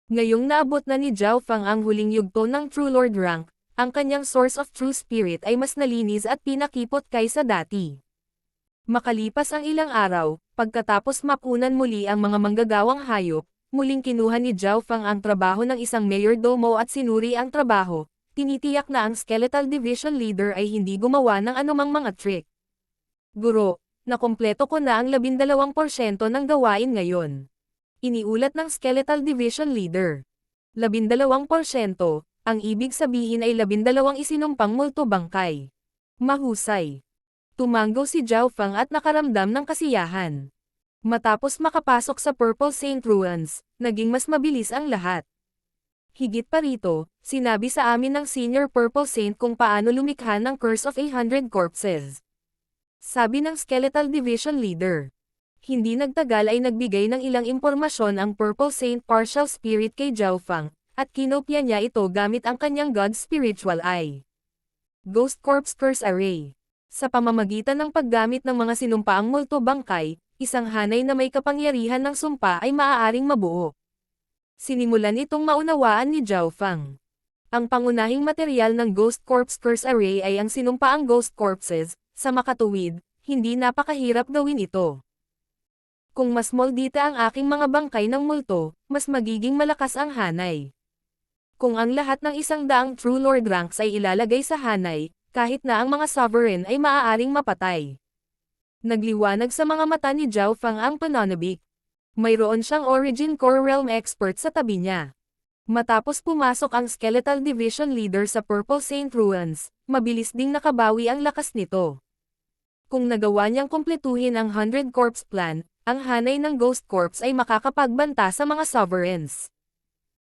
Ngayong naabot na ni Zhao Feng ang huling yugto ng True Lord rank, ang kanyang Source of True Spirit ay mas nalinis at pinakipot kaysa dati. Makalipas ang ilang araw, pagkatapos mapunan muli ang mga manggagawang hayop, muling kinuha ni Zhao Feng ang trabaho ng isang mayordomo at sinuri ang trabaho, tinitiyak na ang Skeletal Division Leader ay hindi gumawa ng anumang mga trick. Guro, nakumpleto ko na ang 12% ng gawain ngayon. Iniulat ng Skeletal Division Leader. 12%, ang ibig sabihin ay 12 isinumpang multo bangkay. Mahusay. Tumango si Zhao Feng at nakaramdam ng kasiyahan. Matapos makapasok sa Purple Saint Ruins, naging mas mabilis ang lahat. Higit pa rito, sinabi sa amin ng Senior Purple Saint kung paano lumikha ng Curse of 100 Corpses. Sabi ng Skeletal Division Leader. Hindi nagtagal ay nagbigay ng ilang impormasyon ang Purple Saint Partial Spirit kay Zhao Feng, at kinopya niya ito gamit ang kanyang God's Spiritual Eye. Ghost Corpse Curse Array. Sa pamamagitan ng paggamit ng mga sinumpaang multo bangkay, isang hanay na may kapangyarihan ng sumpa ay maaaring mabuo. Sinimulan itong maunawaan ni Zhao Feng. Ang pangunahing material ng Ghost Corpse Curse Array ay ang sinumpaang Ghost Corpses. Sa makatuwid, hindi napakahirap gawin ito. Kung mas moldita ang aking mga bangkay ng multo, mas magiging malakas ang hanay. Kung ang lahat ng 100 True Lord ranks ay ilalagay sa hanay, kahit na ang mga sovereign ay maaaring mapatay. Nagliwanag sa mga mata ni Zhao Feng ang pananabik. Mayroon siyang Origin Core Realm expert sa tabi niya. Matapos pumasok ang Skeletal Division Leader sa Purple Saint Ruins, mabilis ding nakabawi ang lakas nito. Kung nagawa niyang kumpletuhin ang 100 Corpse Plan, ang hanay ng Ghost Corpse ay makakapagbanta sa mga sovereigns.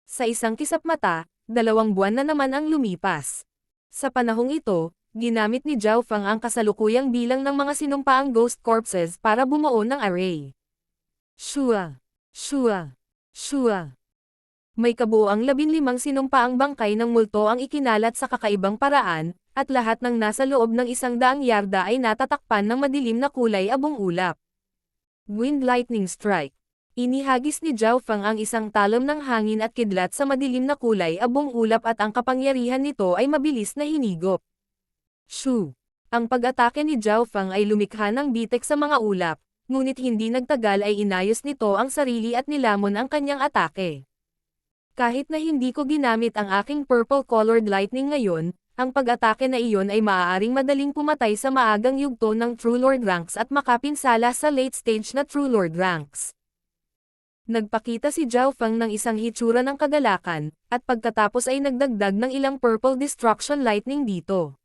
Sa isang kisap mata, 2 buwan na naman ang lumipas. Sa panahong ito, ginamit ni Zhao Feng ang kasalukuyang bilang ng mga sinumpaang Ghost Corpses para bumuo ng array. Shua! Shua! Shua! May kabuoang 15 sinumpaang bangkay ng multo ang ikinalat sa kakaibang paraan, at lahat ng nasa loob ng 100 yarda ay natatakpan ng madilim na kulay abong ulap. Wind Lightning Strike. Inihagis ni Zhao Feng ang isang talon ng hangin at kidlat sa madilim na kulay abong ulap at ang kapangyarihan nito ay mabilis na hinigop. Shoo! Ang pag-atake ni Zhao Feng ay lumikha ng bitek sa mga ulap, ngunit hindi nagtagal ay inayos nito ang sarili at nilamon ang kanyang atake. Kahit na hindi ko ginamit ang aking purple-colored lightning ngayon, ang pag-atake na iyon ay maaaring madaling pumatay sa maagang yugto ng True Lord ranks at makapinsala sa late stage na True Lord ranks. Nagpakita si Zhao Feng ng isang hitsura ng kagalakan, at pagkatapos ay nagdagdag ng ilang purple destruction lightning dito.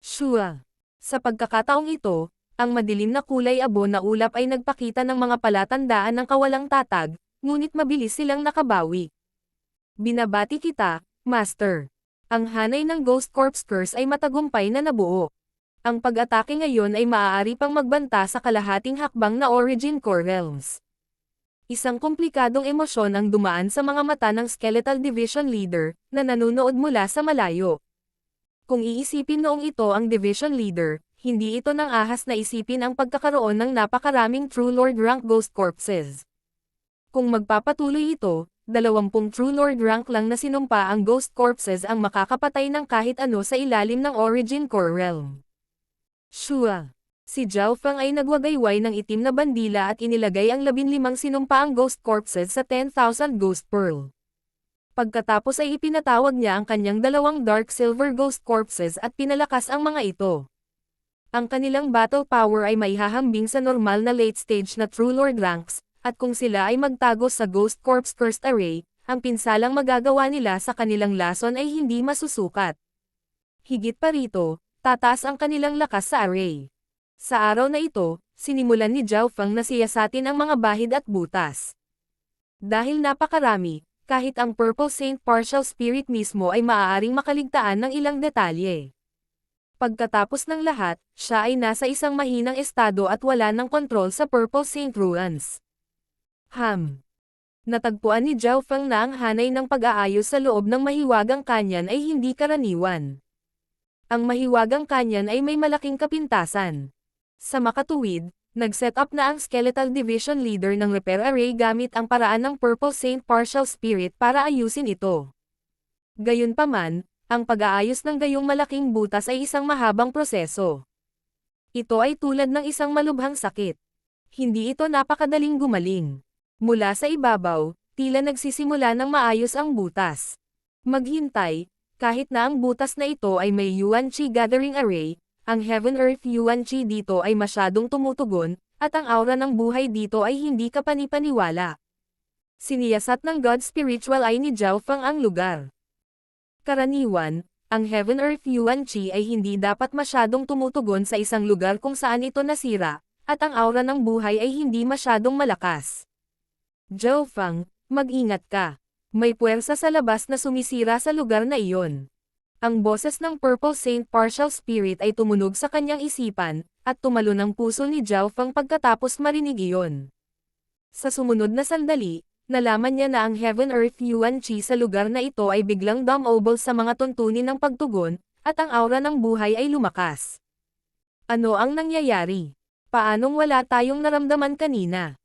Shua. Sa pagkakataong ito, ang madilim na kulay abo na ulap ay nagpakita ng mga palatandaan ng kawalang tatag, ngunit mabilis silang nakabawi. Binabati kita, Master. Ang hanay ng Ghost Corpse Curse ay matagumpay na nabuo. Ang pag-atake ngayon ay maaari pang magbanta sa kalahating hakbang na Origin Core Realms. Isang komplikadong emosyon ang dumaan sa mga mata ng Skeletal Division Leader, na nanunood mula sa malayo. Kung iisipin noong ito ang Division Leader, hindi ito nang ahas na isipin ang pagkakaroon ng napakaraming True Lord rank Ghost Corpses. Kung magpapatuloy ito, 20 True Lord rank lang na sinumpa ang Ghost Corpses ang makakapatay ng kahit ano sa ilalim ng Origin Core Realm. Shua. Si Zhao Feng ay nagwagayway ng itim na bandila at inilagay ang 15 sinumpaang Ghost Corpses sa 10,000 Ghost Pearl. Pagkatapos ay ipinatawag niya ang kanyang 2 Dark Silver Ghost Corpses at pinalakas ang mga ito. Ang kanilang battle power ay maihahambing sa normal na late stage na True Lord ranks, at kung sila ay magtago sa Ghost Corpse Cursed Array, ang pinsalang magagawa nila sa kanilang lason ay hindi masusukat. Higit pa rito, tataas ang kanilang lakas sa array. Sa araw na ito, sinimulan ni Zhao Feng na siyasatin ang mga bahid at butas. Dahil napakarami, kahit ang Purple Saint Partial Spirit mismo ay maaaring makaligtaan ng ilang detalye. Pagkatapos ng lahat, siya ay nasa isang mahinang estado at wala ng kontrol sa Purple Saint Ruins. Natagpuan ni Zhao Feng na ang hanay ng pag-aayos sa loob ng mahiwagang kanyan ay hindi karaniwan. Ang mahiwagang kanyan ay may malaking kapintasan. Sa makatuwid, nag-set up na ang Skeletal Division Leader ng repair array gamit ang paraan ng Purple Saint Partial Spirit para ayusin ito. Gayunpaman, ang pag-aayos ng gayong malaking butas ay isang mahabang proseso. Ito ay tulad ng isang malubhang sakit. Hindi ito napakadaling gumaling. Mula sa ibabaw, tila nagsisimula ng maayos ang butas. Maghintay, kahit na ang butas na ito ay may Yuan Qi Gathering Array, ang Heaven Earth Yuan Qi dito ay masyadong tumutugon, at ang aura ng buhay dito ay hindi kapanipaniwala. Siniyasat ng God Spiritual Eye ni Zhao Feng ang lugar. Karaniwan, ang Heaven Earth Yuan Qi ay hindi dapat masyadong tumutugon sa isang lugar kung saan ito nasira, at ang aura ng buhay ay hindi masyadong malakas. Zhao Feng, mag-ingat ka. May puwersa sa labas na sumisira sa lugar na iyon. Ang boses ng Purple Saint Partial Spirit ay tumunog sa kanyang isipan, at tumalon ang puso ni Zhao Feng pagkatapos marinig iyon. Sa sumunod na sandali, nalaman niya na ang Heaven Earth Yuan Qi sa lugar na ito ay biglang dumobble sa mga tuntunin ng pagtugon, at ang aura ng buhay ay lumakas. Ano ang nangyayari? Paanong wala tayong naramdaman kanina?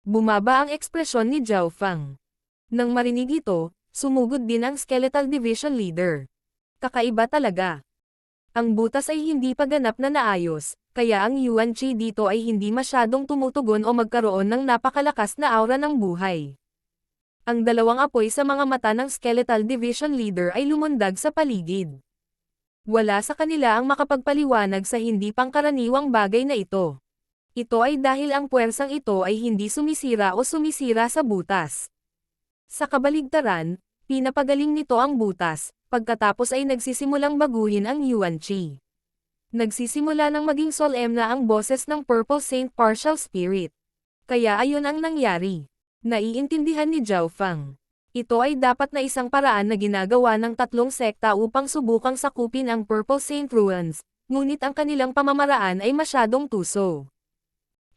Bumaba ang ekspresyon ni Zhao Feng. Nang marinig ito, sumugod din ang Skeletal Division Leader. Kakaiba talaga. Ang butas ay hindi pa ganap na naayos, kaya ang Yuan Qi dito ay hindi masyadong tumutugon o magkaroon ng napakalakas na aura ng buhay. Ang 2 apoy sa mga mata ng Skeletal Division Leader ay lumundag sa paligid. Wala sa kanila ang makapagpaliwanag sa hindi pangkaraniwang bagay na ito. Ito ay dahil ang puwersang ito ay hindi sumisira o sumisira sa butas. Sa kabaligtaran, pinapagaling nito ang butas, pagkatapos ay nagsisimulang baguhin ang Yuan Qi. Nagsisimula ng maging solemn na ang boses ng Purple Saint Partial Spirit. Kaya ayon ang nangyari. Naiintindihan ni Zhao Feng. Ito ay dapat na isang paraan na ginagawa ng 3 sekta upang subukang sakupin ang Purple Saint Ruins, ngunit ang kanilang pamamaraan ay masyadong tuso.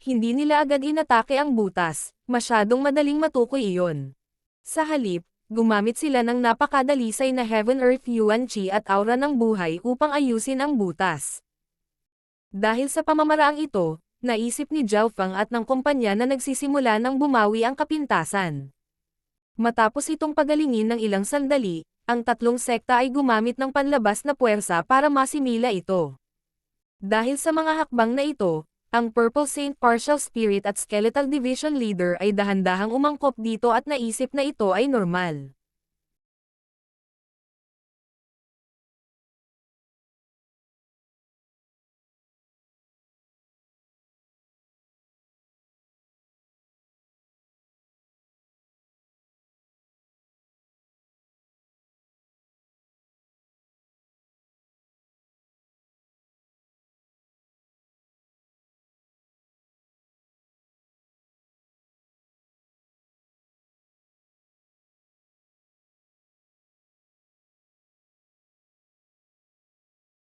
Hindi nila agad inatake ang butas, masyadong madaling matukoy iyon. Sa halip, gumamit sila ng napakadalisay na Heaven Earth Yuan Qi at aura ng buhay upang ayusin ang butas. Dahil sa pamamaraang ito, naisip ni Zhao Feng at ng kumpanya na nagsisimula ng bumawi ang kapintasan. Matapos itong pagalingin ng ilang sandali, ang 3 sekta ay gumamit ng panlabas na puwersa para masimila ito. Dahil sa mga hakbang na ito, ang Purple Saint Partial Spirit at Skeletal Division Leader ay dahan-dahang umangkop dito at naisip na ito ay normal.